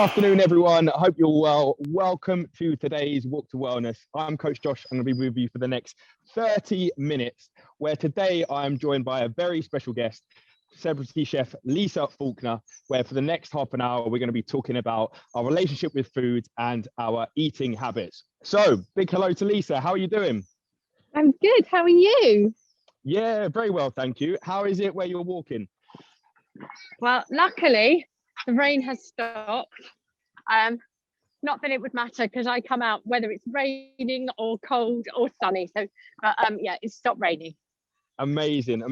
afternoon, everyone. I hope you're well. Welcome to today's Walk to Wellness. I'm Coach Josh. I'm going to be with you for the next 30 minutes, where today I am joined by a very special guest, celebrity chef Lisa Faulkner, where for the next half an hour, we're going to be talking about our relationship with food and our eating habits. So, big hello to Lisa. How are you doing? I'm good. How are you? Yeah, very well, thank you. How is it where you're walking? Well, luckily, the rain has stopped. Not that it would matter because I come out whether it's raining or cold or sunny. So, yeah, it's stopped raining. Amazing.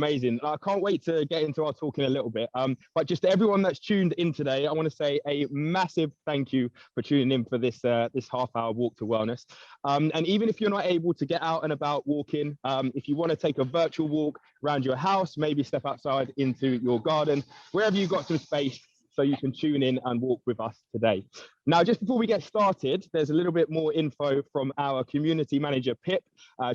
I can't wait to get into our talk in a little bit. But just to everyone that's tuned in today, I want to say a massive thank you for tuning in for this half-hour walk to wellness. And even if you're not able to get out and about walking, if you want to take a virtual walk around your house, maybe step outside into your garden, wherever you've got some space, so you can tune in and walk with us today. Now, just before we get started, there's a little bit more info from our community manager, Pip.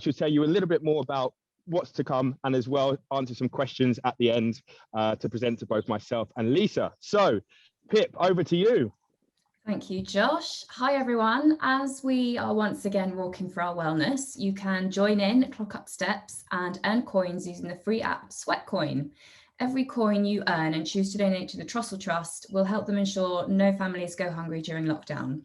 She'll tell you a little bit more about what's to come, and as well answer some questions at the end to present to both myself and Lisa. So, Pip, over to you. Thank you, Josh. Hi, everyone. As we are once again walking for our wellness, you can join in, clock up steps, and earn coins using the free app Sweatcoin. Every coin you earn and choose to donate to the Trussell Trust will help them ensure no families go hungry during lockdown.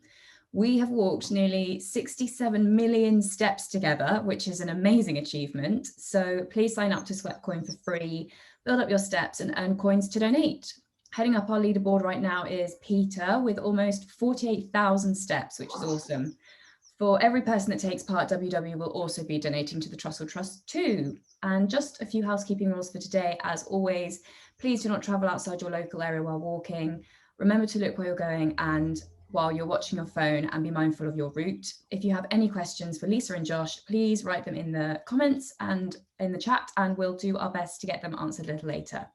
We have walked nearly 67 million steps together, which is an amazing achievement. So please sign up to Sweatcoin for free, build up your steps and earn coins to donate. Heading up our leaderboard right now is Peter with almost 48,000 steps, which is awesome. For every person that takes part, WW will also be donating to the Trussell Trust too. And just a few housekeeping rules for today. As always, please do not travel outside your local area while walking. Remember to look where you're going and while you're watching your phone, and be mindful of your route. If you have any questions for Lisa and Josh, please write them in the comments and in the chat, and we'll do our best to get them answered a little later.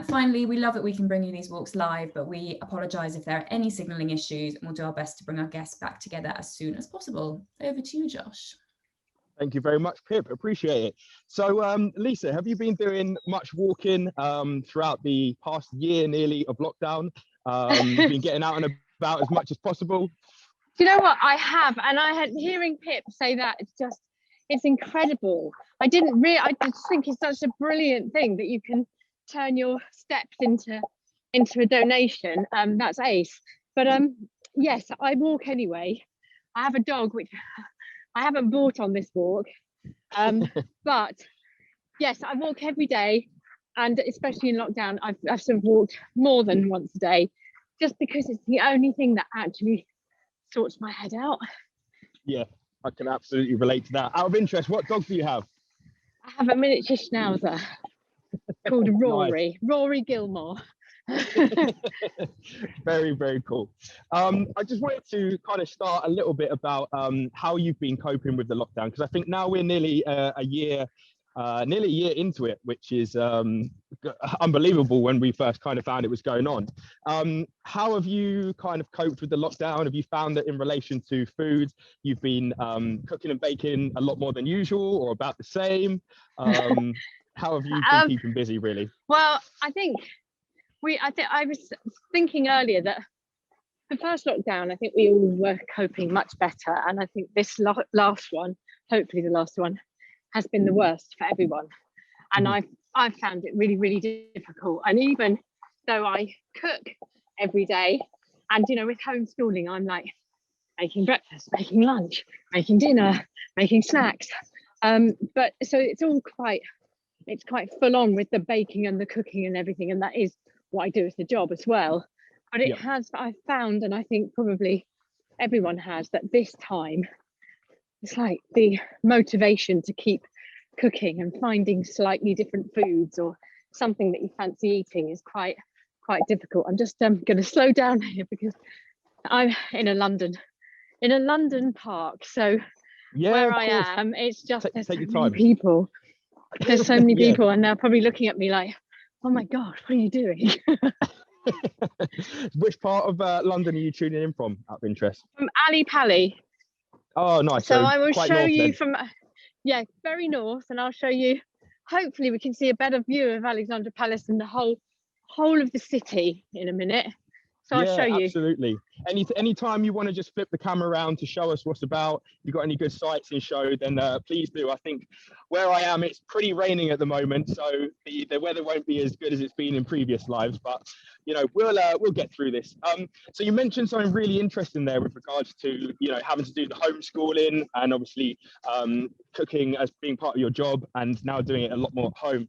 Finally, we love that we can bring you these walks live, but we apologise if there are any signalling issues, and we'll do our best to bring our guests back together as soon as possible. Over to you, Josh. Thank you very much, Pip. Appreciate it. So, Lisa, have you been doing much walking throughout the past year nearly of lockdown? You've been getting out and about as much as possible? Do you know what? I have, and I had hearing Pip say that, it's incredible. I just think it's such a brilliant thing that you can turn your steps into a donation. That's ace. But yes, I walk anyway. I have a dog which I haven't bought on this walk, but yes, I walk every day, and especially in lockdown, I've sort of walked more than once a day, just because it's the only thing that actually sorts my head out. Yeah, I can absolutely relate to that. Out of interest, what dog do you have? I have a miniature schnauzer called Rory. Nice. Rory Gilmore. Very, very cool. I just wanted to kind of start a little bit about how you've been coping with the lockdown, because I think now we're nearly a year into it, which is unbelievable when we first kind of found it was going on. How have you kind of coped with the lockdown? Have you found that in relation to food, you've been cooking and baking a lot more than usual, or about the same? How have you been keeping busy, really? Well, I was thinking earlier that the first lockdown, I think we all were coping much better, and I think this last one, hopefully the last one, has been the worst for everyone. And I've found it really, really difficult. And even though I cook every day, and with homeschooling, I'm like making breakfast, making lunch, making dinner, making snacks. But so it's quite full on with the baking and the cooking and everything, and that is what I do as a job as well. But I've found, and I think probably everyone has, that this time it's like the motivation to keep cooking and finding slightly different foods or something that you fancy eating is quite difficult. I'm just going to slow down here because I'm in a London park. So where I am, it's just there's so many people. There's so many people, and they're probably looking at me like, "Oh my God, what are you doing?" Which part of London are you tuning in from, out of interest? From Ali Pali. Oh, nice. So I will show you from, very north, and I'll show you. Hopefully, we can see a better view of Alexandra Palace and the whole of the city in a minute. So I'll show you. Absolutely. Anytime you want to just flip the camera around to show us what's about, you got any good sights in show, then please do. I think where I am, it's pretty raining at the moment, so the weather won't be as good as it's been in previous lives, but you know, we'll get through this. So you mentioned something really interesting there with regards to, you know, having to do the homeschooling and obviously cooking as being part of your job and now doing it a lot more at home.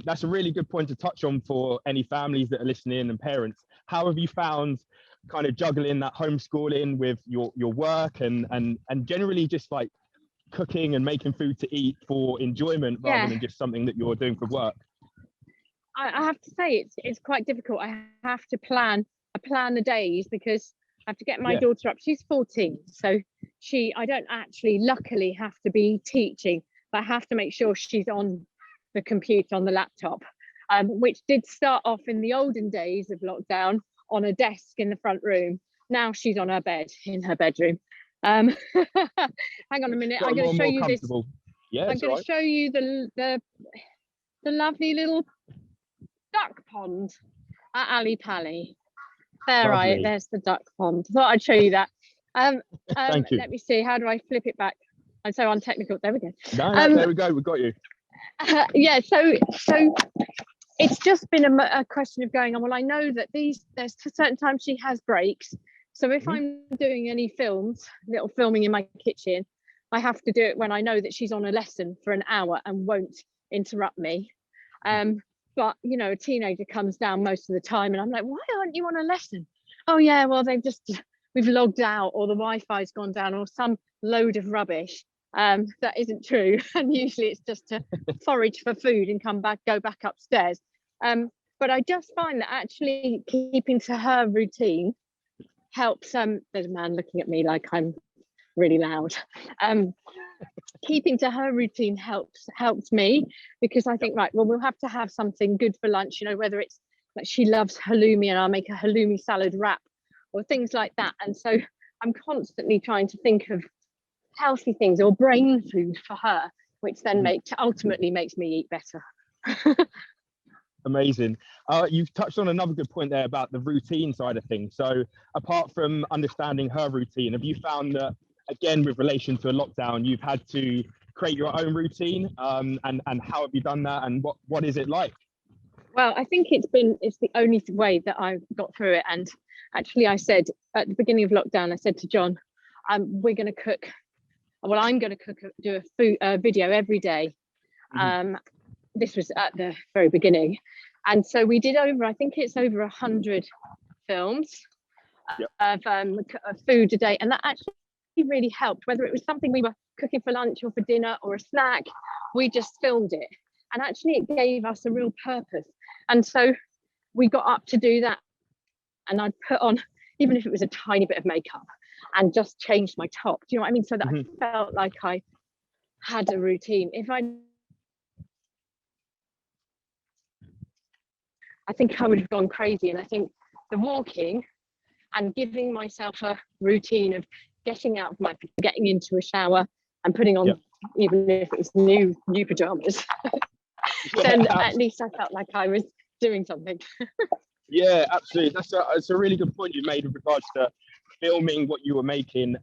That's a really good point to touch on for any families that are listening and parents. How have you found kind of juggling that homeschooling with your work and generally just like cooking and making food to eat for enjoyment rather than just something that you're doing for work? I have to say it's quite difficult. I have to plan the days because I have to get my daughter up. She's 14, so I don't actually luckily have to be teaching, but I have to make sure she's on the computer, on the laptop, which did start off in the olden days of lockdown on a desk in the front room. Now she's on her bed in her bedroom. Hang on a minute, I'm going to show you this. I'm going to show you the lovely little duck pond at Ali Pali. There's the duck pond. Thought I'd show you that. Thank you. Let me see, how do I flip it back? I'm so untechnical. There we go. No, there we go, we've got you. So it's just been a question of going on. Well, I know that there's certain times she has breaks. So if I'm doing any little filming in my kitchen, I have to do it when I know that she's on a lesson for an hour and won't interrupt me. But you know, a teenager comes down most of the time and I'm like, why aren't you on a lesson? Oh yeah, well we've logged out, or the Wi-Fi's gone down, or some load of rubbish. That isn't true. And usually it's just to forage for food and go back upstairs. But I just find that actually keeping to her routine helps. There's a man looking at me like I'm really loud. Keeping to her routine helps me, because I think, right, well, we'll have to have something good for lunch, you know, whether it's like she loves halloumi and I'll make a halloumi salad wrap or things like that. And so I'm constantly trying to think of healthy things or brain food for her, which then ultimately makes me eat better. Amazing. You've touched on another good point there about the routine side of things. So apart from understanding her routine, have you found that, again, with relation to a lockdown, you've had to create your own routine, and how have you done that, and what is it like? Well, I think it's the only way that I've got through it. And actually I said at the beginning of lockdown, I said to John, we're going to cook. Well, I'm going to do a video every day. This was at the very beginning. And so we did I think it's over 100 films of food a day. And that actually really helped, whether it was something we were cooking for lunch or for dinner or a snack, we just filmed it. And actually it gave us a real purpose. And so we got up to do that. And I'd put on, even if it was a tiny bit of makeup, and just changed my top. Do you know what I mean? So that I felt like I had a routine. I think I would have gone crazy. And I think the walking and giving myself a routine of getting out of getting into a shower and putting on, even if it was new pajamas, then at least I felt like I was doing something. Yeah, absolutely. That's a really good point you made with regards to filming what you were making,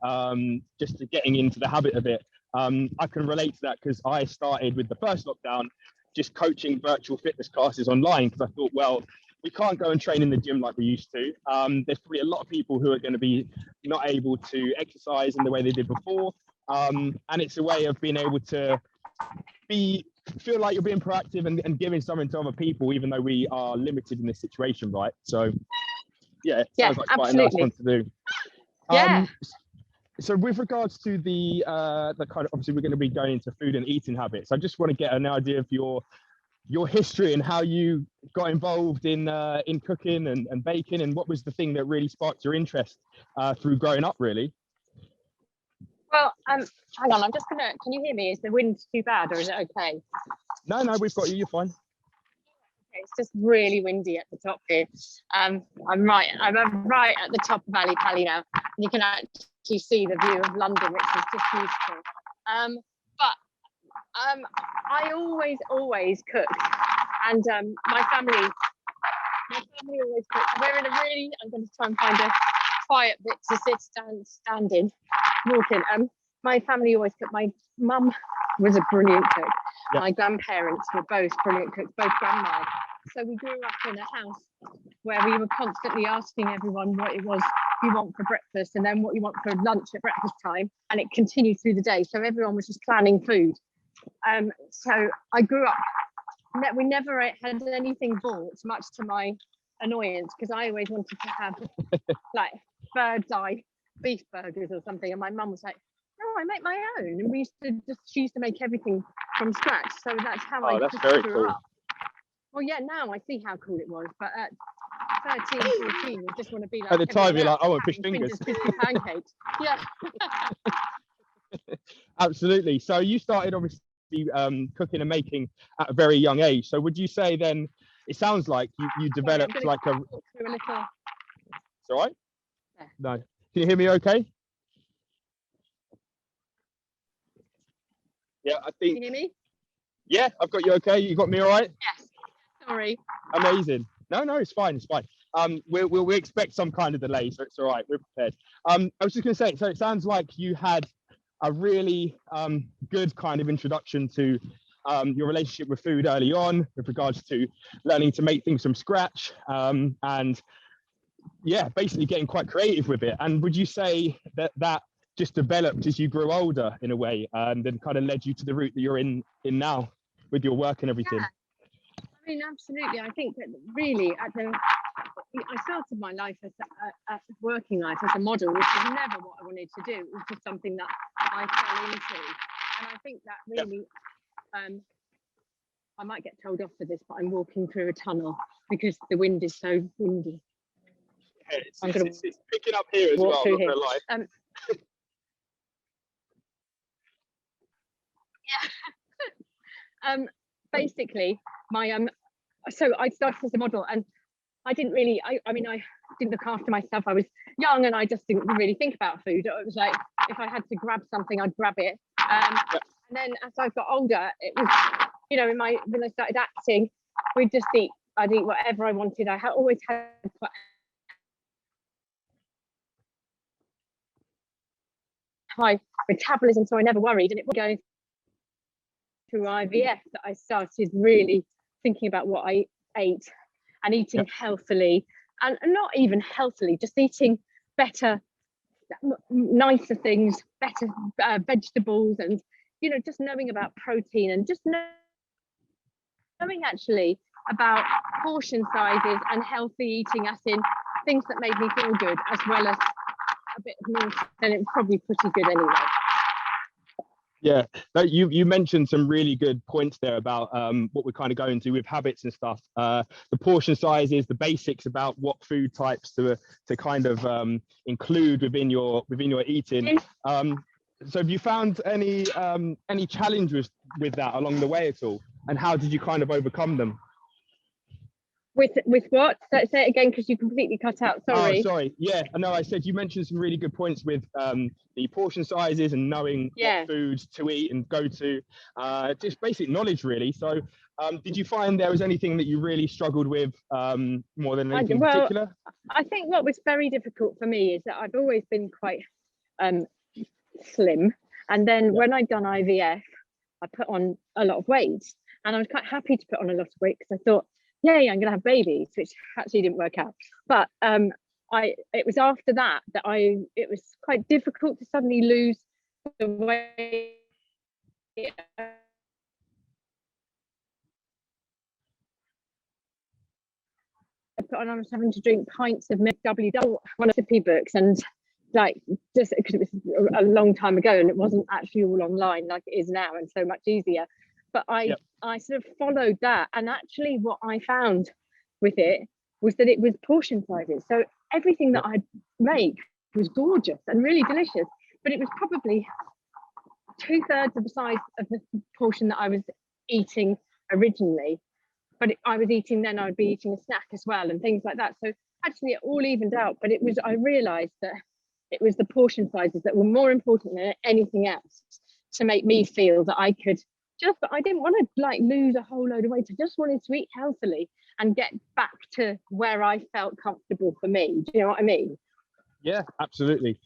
just to getting into the habit of it. I can relate to that because I started with the first lockdown just coaching virtual fitness classes online, because I thought, well, we can't go and train in the gym like we used to. There's probably a lot of people who are going to be not able to exercise in the way they did before. And it's a way of being able to feel like you're being proactive and giving something to other people, even though we are limited in this situation, right? So yeah, it sounds like quite a nice one to do. So with regards to the kind of, obviously we're going to be going into food and eating habits, I just want to get an idea of your history and how you got involved in cooking and baking, and what was the thing that really sparked your interest through growing up, really? Well, hang on, I'm just gonna, can you hear me? Is the wind too bad, or is it okay? No, we've got you, you're fine. Okay, it's just really windy at the top here. I'm right at the top of Ali Pali now. You can actually see the view of London, which is just beautiful. I always cooked, and my family My family always cook. We're in a really, I'm going to try and find a quiet bit to stand in, walk in. My family always cook. My mum was a brilliant cook. Yeah. My grandparents were both brilliant cooks, both grandmas. So we grew up in a house where we were constantly asking everyone what it was you want for breakfast and then what you want for lunch at breakfast time. And it continued through the day. So everyone was just planning food. So I grew up, we never had anything bought, much to my annoyance, because I always wanted to have like bird's eye beef burgers or something. And my mum was like, no, I make my own. And she used to make everything from scratch. So that's how I that's just very grew cool. up. Well, yeah, now I see how cool it was. But at 13, 14, you just want to be like, At the time, you're like, I I want fish fingers. crispy pancakes. Yeah. Absolutely. So you started obviously cooking and making at a very young age. So would you say then, it sounds like you developed like a... Through a little... It's all right? Yeah. No. Can you hear me okay? Yeah, I think... Can you hear me? Yeah, I've got you okay. You got me all right? Yes. Sorry. Amazing. No, it's fine. It's fine. We expect some kind of delay, so it's all right. We're prepared. I was just going to say, so it sounds like you had a really good kind of introduction to your relationship with food early on, with regards to learning to make things from scratch, and yeah, basically getting quite creative with it. And would you say that just developed as you grew older in a way, and then kind of led you to the route that you're in now with your work and everything? Yeah. I mean, absolutely. I think that really I started my life as a working life as a model, which was never what I wanted to do. It was just something that I fell into. And I think that really, I might get told off for this, but I'm walking through a tunnel because the wind is so windy. Yeah, it's picking up here as well, not gonna lie. Basically, so I started as a model, and I didn't really, I mean, I didn't look after myself. I was young and I just didn't really think about food. It was like, if I had to grab something, I'd grab it. And then as I got older, it was, you know, when I started acting, I'd eat whatever I wanted. I always had high metabolism, so I never worried. And it was going through IVF that I started really thinking about what I ate and eating healthily, and not even healthily, just eating better, nicer things, better vegetables, and, you know, just knowing about protein and just knowing actually about portion sizes and healthy eating, as in things that made me feel good, as well as a bit of meat, and it was probably pretty good anyway. Yeah, you mentioned some really good points there about what we're kind of going to with habits and stuff. The portion sizes, the basics about what food types to kind of include within your eating. So have you found any challenges with that along the way at all? And how did you kind of overcome them? With what? Say it again, because you completely cut out. Sorry. Oh, sorry. Yeah, I know. I said you mentioned some really good points with the portion sizes and knowing what foods to eat and go to, just basic knowledge, really. So, did you find there was anything that you really struggled with more than anything particular? I think what was very difficult for me is that I've always been quite slim, and then when I'd done IVF, I put on a lot of weight, and I was quite happy to put on a lot of weight because I thought, yay, I'm going to have babies, which actually didn't work out. But it was after that it was quite difficult to suddenly lose the weight. I was having to drink pints of WW, one of the recipe books, and like, just because it was a long time ago and it wasn't actually all online like it is now, and so much easier. But I sort of followed that, and actually what I found with it was that it was portion sizes. So everything that I'd make was gorgeous and really delicious, but it was probably 2/3 of the size of the portion that I was eating originally. But I was eating, then I would be eating a snack as well and things like that. So actually it all evened out, but I realized that it was the portion sizes that were more important than anything else to make me feel that I could I didn't want to like lose a whole load of weight. I just wanted to eat healthily and get back to where I felt comfortable for me. Do you know what I mean? Yeah, absolutely.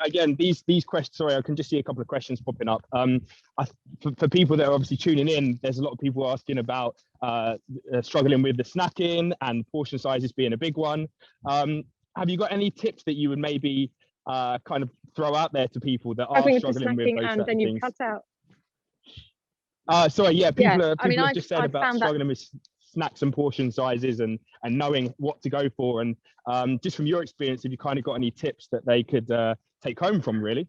Again, these questions. Sorry, I can just see a couple of questions popping up. For people that are obviously tuning in, there's a lot of people asking about struggling with the snacking and portion sizes being a big one. Have you got any tips that you would maybe kind of throw out there to people that are struggling with those and then you cut out? Sorry, yeah, people I've just said about struggling with snacks and portion sizes and knowing what to go for. And just from your experience, have you kind of got any tips that they could take home from, really?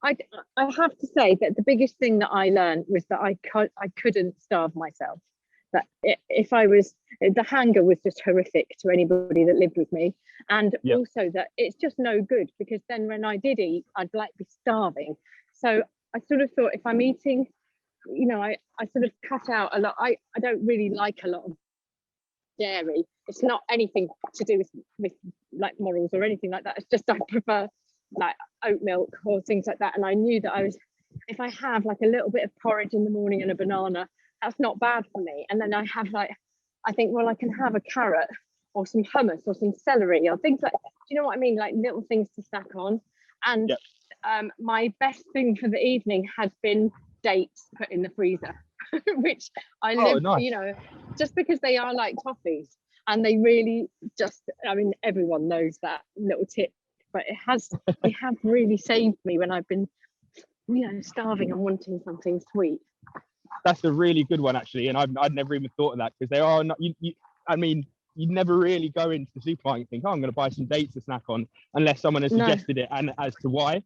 I have to say that the biggest thing that I learned was that I couldn't starve myself. That if I was, the hunger was just horrific to anybody that lived with me. And also that it's just no good, because then when I did eat, I'd like be starving. So I sort of thought, if I'm eating, you know, I sort of cut out a lot. I don't really like a lot of dairy. It's not anything to do with like morals or anything like that. It's just I prefer like oat milk or things like that. And I knew that if I have like a little bit of porridge in the morning and a banana, that's not bad for me. And then I have like, I think, well, I can have a carrot or some hummus or some celery or things like, do you know what I mean? Like little things to snack on. And my best thing for the evening has been dates put in the freezer, which I live, nice. You know, just because they are like toffees, and they really just, I mean, everyone knows that little tip, but they have really saved me when I've been, you know, starving and wanting something sweet. That's a really good one, actually, and I'd never even thought of that, because they are not. I mean, you'd never really go into the supermarket and think, oh, I'm going to buy some dates to snack on, unless someone has suggested it and as to why.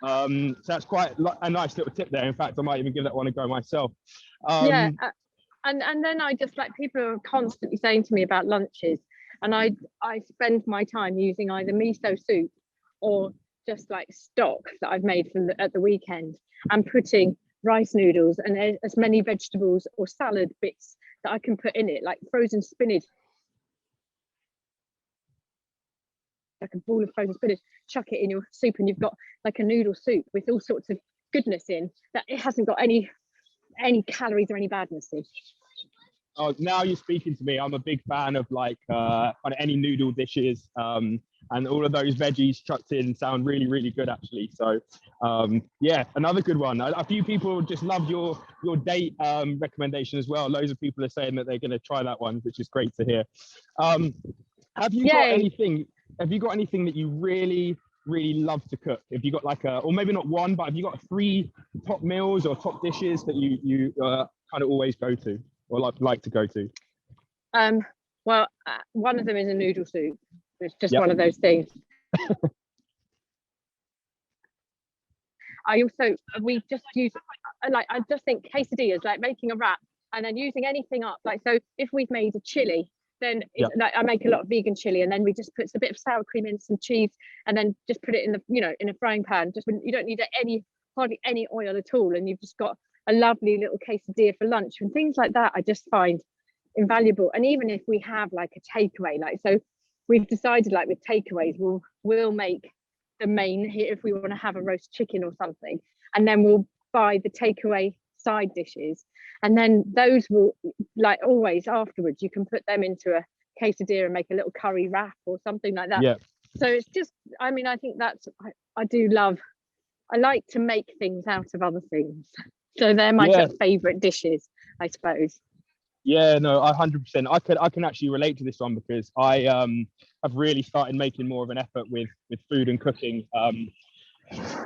So that's quite a nice little tip there. In fact, I might even give that one a go myself. And then I just, like, people are constantly saying to me about lunches, and I spend my time using either miso soup or just like stock that I've made at the weekend, and putting rice noodles and as many vegetables or salad bits that I can put in it, like frozen spinach, like a ball of frozen spinach, chuck it in your soup, and you've got like a noodle soup with all sorts of goodness in that. It hasn't got any calories or any badness in. Oh, now you're speaking to me. I'm a big fan of like kind of any noodle dishes, and all of those veggies chucked in sound really, really good, actually. So yeah, another good one. A few people just loved your date recommendation as well. Loads of people are saying that they're going to try that one, which is great to hear. Have you got anything? Have you got anything that you really, really love to cook? Have you got like or maybe not one, but have you got 3 top meals or top dishes that you kind of always go to or like to go to? Well, one of them is a noodle soup. It's just one of those things. We just use, like, I just think quesadillas, like making a wrap and then using anything up. Like, so if we've made a chili, then like, I make a lot of vegan chili, and then we just put a bit of sour cream in, some cheese, and then just put it in in a frying pan. Just when you don't need hardly any oil at all, and you've just got a lovely little quesadilla for lunch and things like that. I just find invaluable. And even if we have like a takeaway, like, so we've decided, like, with takeaways, we'll make the main here if we want to have a roast chicken or something, and then we'll buy the takeaway side dishes, and then those will, like, always afterwards you can put them into a quesadilla and make a little curry wrap or something like that. So it's just, I mean, I think that's, I like to make things out of other things, so they're my favorite dishes, I suppose. Yeah, no, 100%. I can actually relate to this one, because I have really started making more of an effort with food and cooking.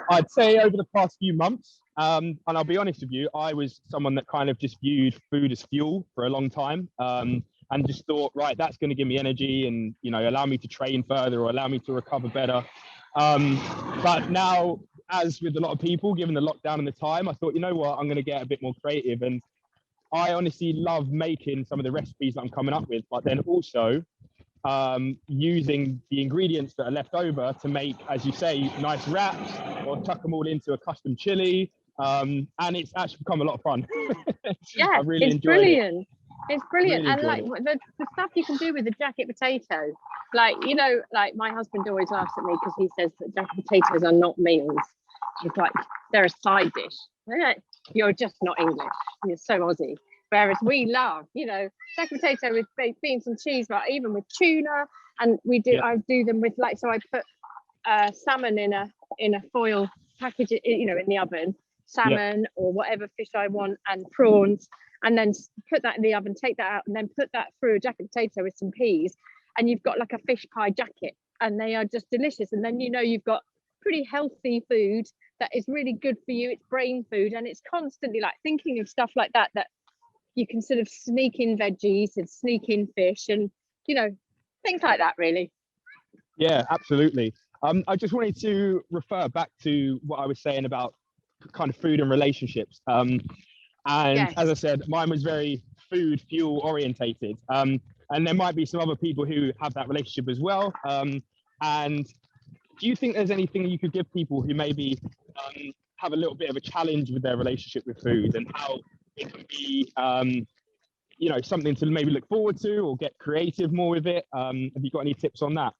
I'd say over the past few months, and I'll be honest with you, I was someone that kind of just viewed food as fuel for a long time, and just thought, right, that's going to give me energy and, you know, allow me to train further or allow me to recover better. But now, as with a lot of people, given the lockdown and the time, I thought, you know what, I'm going to get a bit more creative. And I honestly love making some of the recipes that I'm coming up with, but then also using the ingredients that are left over to make, as you say, nice wraps, or tuck them all into a custom chili. And it's actually become a lot of fun. Yeah, really it's brilliant. It's brilliant. Really and like the stuff you can do with the jacket potato, like, you know, like my husband always laughs at me because he says that jacket potatoes are not meals. He's like, they're a side dish. You're just not English. You're so Aussie. Whereas we love, jacket potato with baked beans and cheese, but even with tuna, and I do them with so I put salmon in a foil package, in the oven, salmon or whatever fish I want, and prawns, and then put that in the oven, take that out, and then put that through a jacket potato with some peas, and you've got like a fish pie jacket, and they are just delicious. And then you've got pretty healthy food that is really good for you. It's brain food, and it's constantly thinking of stuff like that you can sort of sneak in veggies and sneak in fish, and things like that, really. Yeah, absolutely. I just wanted to refer back to what I was saying about kind of food and relationships. And Yes. As I said, mine was very food fuel orientated. And there might be some other people who have that relationship as well. And do you think there's anything you could give people who maybe have a little bit of a challenge with their relationship with food, and how it can be, something to maybe look forward to or get creative more with it? Have you got any tips on that?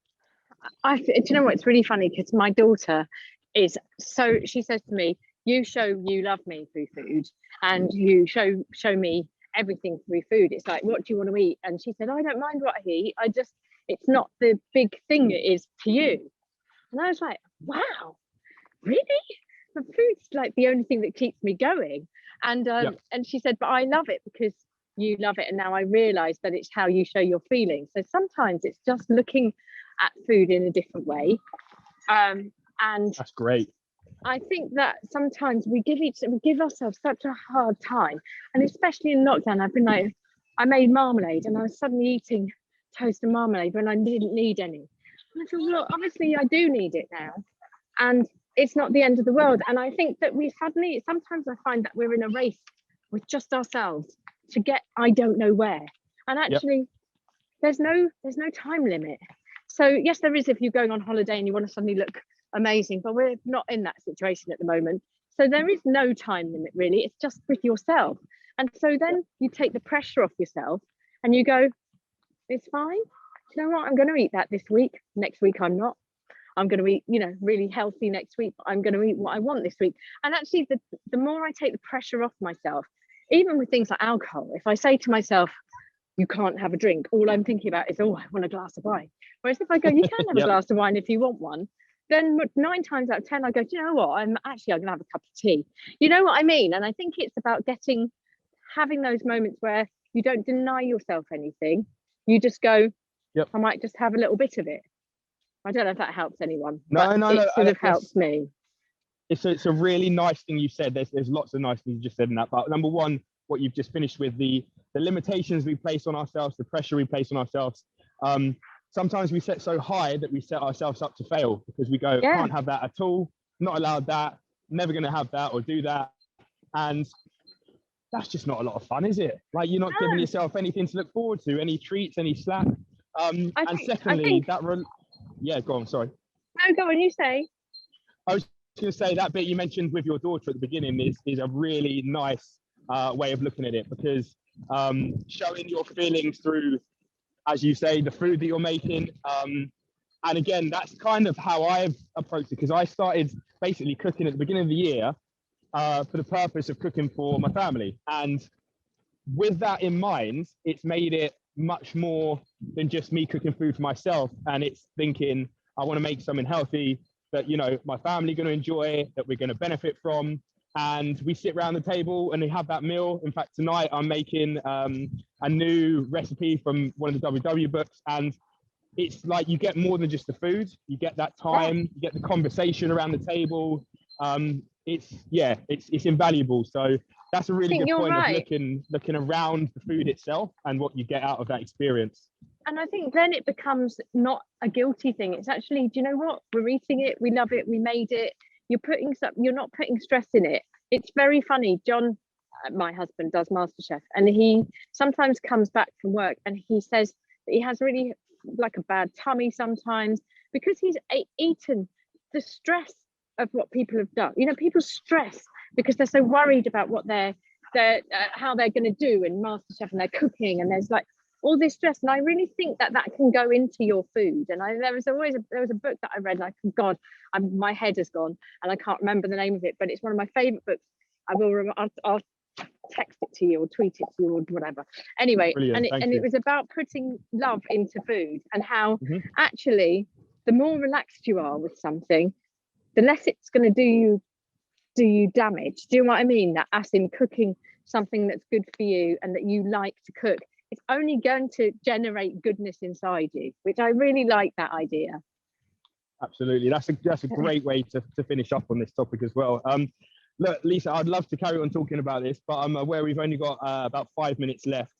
Do you know what? It's really funny because my daughter she says to me, you show you love me through food, and you show me everything through food. It's like, what do you want to eat? And she said, I don't mind what I eat. It's not the big thing it is to you. And I was like, wow, really? The food's like the only thing that keeps me going. And and she said, but I love it because you love it. And now I realize that it's how you show your feelings. So sometimes it's just looking at food in a different way. And That's great. I think that sometimes we give ourselves such a hard time. And especially in lockdown, I've been I made marmalade, and I was suddenly eating toast and marmalade when I didn't need any. And I thought, well, obviously I do need it now. And it's not the end of the world. And I think that sometimes I find that we're in a race with just ourselves to get I don't know where. And actually, there's no time limit. So yes, there is if you're going on holiday and you want to suddenly look amazing, but we're not in that situation at the moment. So there is no time limit, really. It's just with yourself. And so then you take the pressure off yourself and you go, it's fine. You know what? I'm going to eat that this week. Next week, I'm not. I'm going to eat, really healthy next week. But I'm going to eat what I want this week. And actually, the more I take the pressure off myself, even with things like alcohol, if I say to myself, you can't have a drink, all I'm thinking about is, I want a glass of wine. Whereas if I go, you can have a glass of wine if you want one, then 9 times out of 10, I go, do you know what? I'm going to have a cup of tea. You know what I mean? And I think it's about having those moments where you don't deny yourself anything. You just go, I might just have a little bit of it. I don't know if that helps anyone. No, it sort of helps me. It's a really nice thing you said. There's lots of nice things you just said in that. But number one, what you've just finished with, the limitations we place on ourselves, the pressure we place on ourselves. Sometimes we set so high that we set ourselves up to fail because we go, can't have that at all, not allowed that, never going to have that or do that. And that's just not a lot of fun, is it? Like, you're not giving yourself anything to look forward to, any treats, any slack. Secondly, go on, sorry. No, go on, you say. I was going to say that bit you mentioned with your daughter at the beginning is a really nice way of looking at it, because showing your feelings through, as you say, the food that you're making. And again, that's kind of how I've approached it, because I started basically cooking at the beginning of the year for the purpose of cooking for my family. And with that in mind, it's made it much more than just me cooking food for myself. And it's thinking, I want to make something healthy that, my family going to enjoy, that we're going to benefit from. And we sit around the table and we have that meal. In fact, tonight I'm making a new recipe from one of the WW books. And it's like you get more than just the food. You get that time, you get the conversation around the table. It's invaluable. So that's a really good point of looking around the food itself and what you get out of that experience. And I think then it becomes not a guilty thing. It's actually, do you know what? We're eating it. We love it. We made it. You're not putting stress in it. It's very funny. John, my husband, does MasterChef, and he sometimes comes back from work and he says that he has really like a bad tummy sometimes because he's eaten the stress of what people have done. People stress because they're so worried about what they're how they're going to do in MasterChef, and they're cooking, and there's like all this stress. And I really think that can go into your food. And there was a book that I read, like, God, my head has gone and I can't remember the name of it, but it's one of my favorite books. I'll text it to you or tweet it to you or whatever. Anyway, Brilliant, and it was about putting love into food, and how actually the more relaxed you are with something, the less it's going to do you damage. Do you know what I mean? That as in cooking something that's good for you and that you like to cook, it's only going to generate goodness inside you, which I really like that idea. Absolutely, that's a great way to finish up on this topic as well. Look, Lisa, I'd love to carry on talking about this, but I'm aware we've only got about 5 minutes left.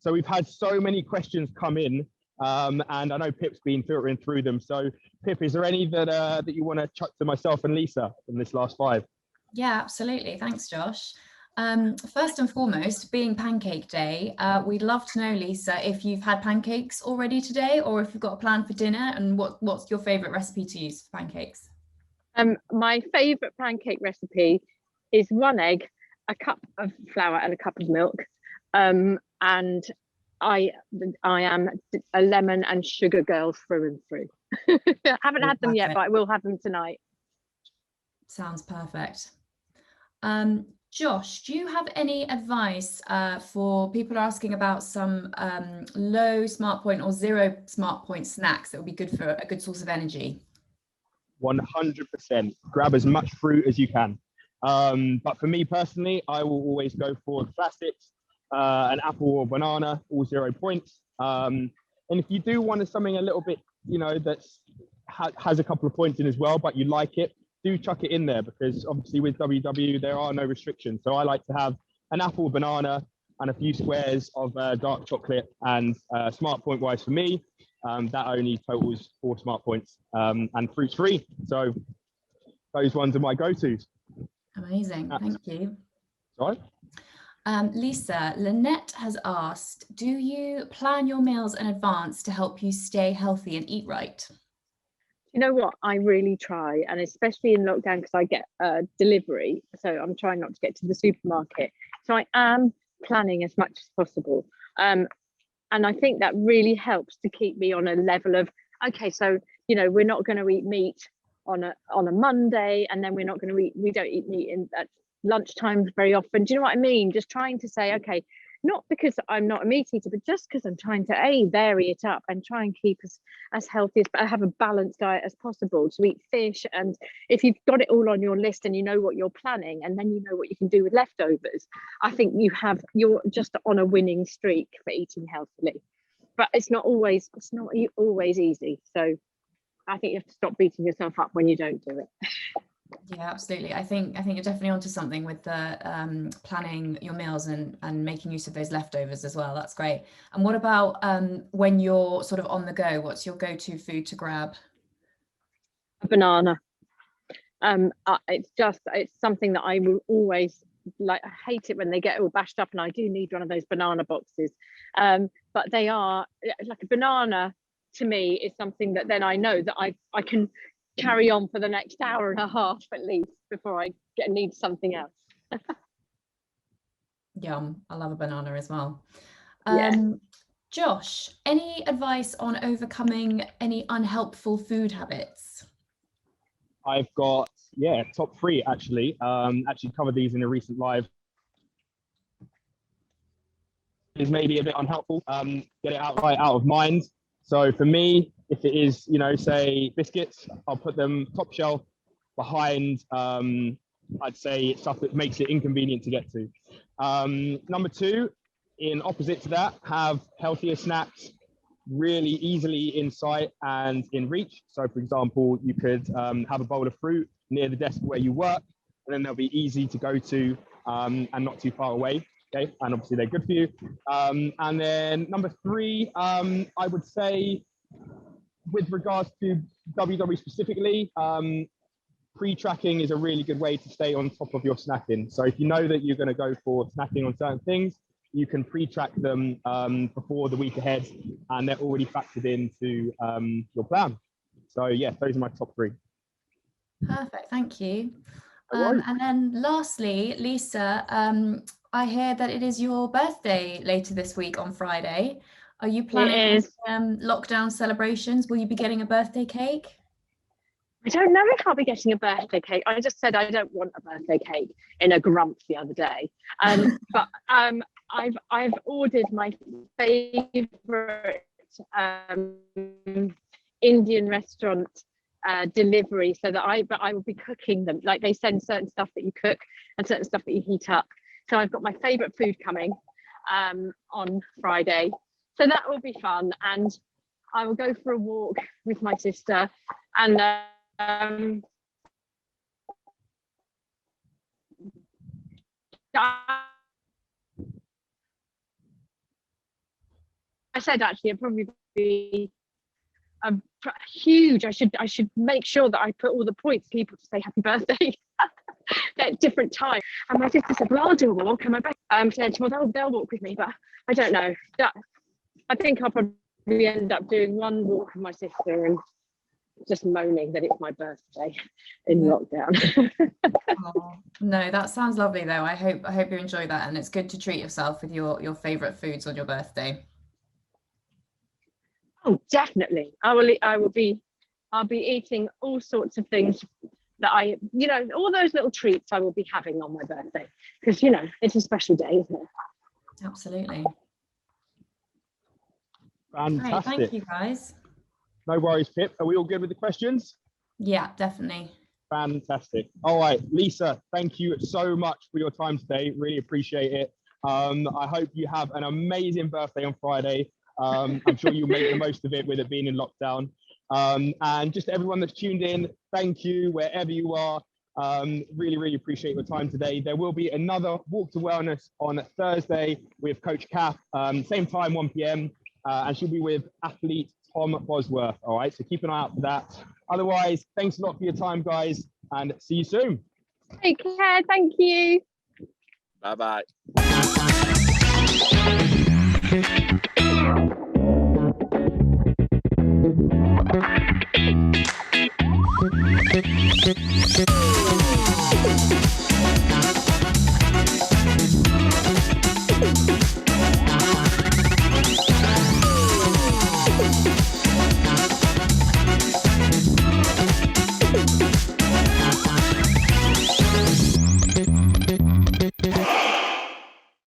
So we've had so many questions come in, and I know Pip's been filtering through them. So Pip, is there any that you want to chuck to myself and Lisa in this last 5? Yeah, absolutely. Thanks, Josh. First and foremost, being Pancake Day, we'd love to know, Lisa, if you've had pancakes already today, or if you've got a plan for dinner, and what's your favourite recipe to use for pancakes? My favourite pancake recipe is 1 egg, a cup of flour and a cup of milk, and I am a lemon and sugar girl through and through. I haven't had them yet, but I will have them tonight. Sounds perfect. Josh, do you have any advice for people asking about some low smart point or 0 smart point snacks that would be good for a good source of energy? 100%. Grab as much fruit as you can. But for me personally, I will always go for the classics, an apple or banana, all 0 points. And if you do want something a little bit, that's has a couple of points in as well, but you like it, do chuck it in there, because obviously with WW there are no restrictions. So I like to have an apple, banana, and a few squares of dark chocolate. And smart point wise for me, that only totals 4 smart points, and fruit's free. So those ones are my go-tos. Amazing, thank you. Sorry? Lisa, Lynette has asked, do you plan your meals in advance to help you stay healthy and eat right? You know what? I really try, and especially in lockdown, because I get delivery, so I'm trying not to get to the supermarket. So I am planning as much as possible, and I think that really helps to keep me on a level of, okay, so we're not going to eat meat on a Monday, and then we don't eat meat at lunchtime very often. Do you know what I mean? Just trying to say, okay, not because I'm not a meat eater, but just because I'm trying to vary it up and try and keep as healthy but have a balanced diet as possible, to eat fish. And if you've got it all on your list and you know what you're planning, and then you know what you can do with leftovers, I think you're just on a winning streak for eating healthily. But it's not always easy. So I think you have to stop beating yourself up when you don't do it. Yeah, absolutely. I think you're definitely onto something with the planning your meals and making use of those leftovers as well. That's great. And what about when you're sort of on the go? What's your go-to food to grab? A banana. It's something that I will always like. I hate it when they get all bashed up, and I do need one of those banana boxes. But they are like a banana to me is something that then I know that I can carry on for the next hour and a half at least before I need something else. Yum, I love a banana as well. Yeah. Josh, any advice on overcoming any unhelpful food habits? I've got, top 3 actually. Actually covered these in a recent live. Is maybe a bit unhelpful. Get it out of mind. So for me, if it is, say biscuits, I'll put them top shelf behind, I'd say stuff that makes it inconvenient to get to. Number 2, in opposite to that, have healthier snacks really easily in sight and in reach. So for example, you could have a bowl of fruit near the desk where you work, and then they'll be easy to go to and not too far away. Okay, and obviously they're good for you. And then number 3, I would say, with regards to WW specifically, pre-tracking is a really good way to stay on top of your snacking. So if you know that you're going to go for snacking on certain things, you can pre-track them before the week ahead, and they're already factored into your plan. So yeah, those are my top 3. Perfect, thank you. And then lastly, Lisa, I hear that it is your birthday later this week on Friday. Are you planning lockdown celebrations? Will you be getting a birthday cake? I don't know if I'll be getting a birthday cake. I just said I don't want a birthday cake in a grump the other day. But I've ordered my favourite Indian restaurant delivery, so that I will be cooking them. Like, they send certain stuff that you cook and certain stuff that you heat up. So I've got my favourite food coming on Friday. So that will be fun, and I will go for a walk with my sister, and I said actually it'd probably be huge. I should make sure that I put all the points people to say happy birthday at different times. And my sister said, well, I'll do a walk, and my best said, well, they'll walk with me, but I don't know. I think I'll probably end up doing one walk with my sister and just moaning that it's my birthday in lockdown. Oh, no, that sounds lovely though. I hope you enjoy that, and it's good to treat yourself with your favorite foods on your birthday. Oh, definitely. I'll be eating all sorts of things that all those little treats I will be having on my birthday, because it's a special day, isn't it? Absolutely. Fantastic. Great, thank you guys. No worries, Pip. Are we all good with the questions? Yeah, definitely. Fantastic. All right, Lisa, thank you so much for your time today. Really appreciate it. I hope you have an amazing birthday on Friday. I'm sure you'll make the most of it with it being in lockdown. And just everyone that's tuned in, thank you wherever you are. Really, really appreciate your time today. There will be another Walk to Wellness on Thursday with Coach Kath, same time, 1 p.m. And she'll be with athlete Tom Bosworth. All right, so keep an eye out for that. Otherwise, thanks a lot for your time, guys, and see you soon. Take care. Thank you. Bye-bye.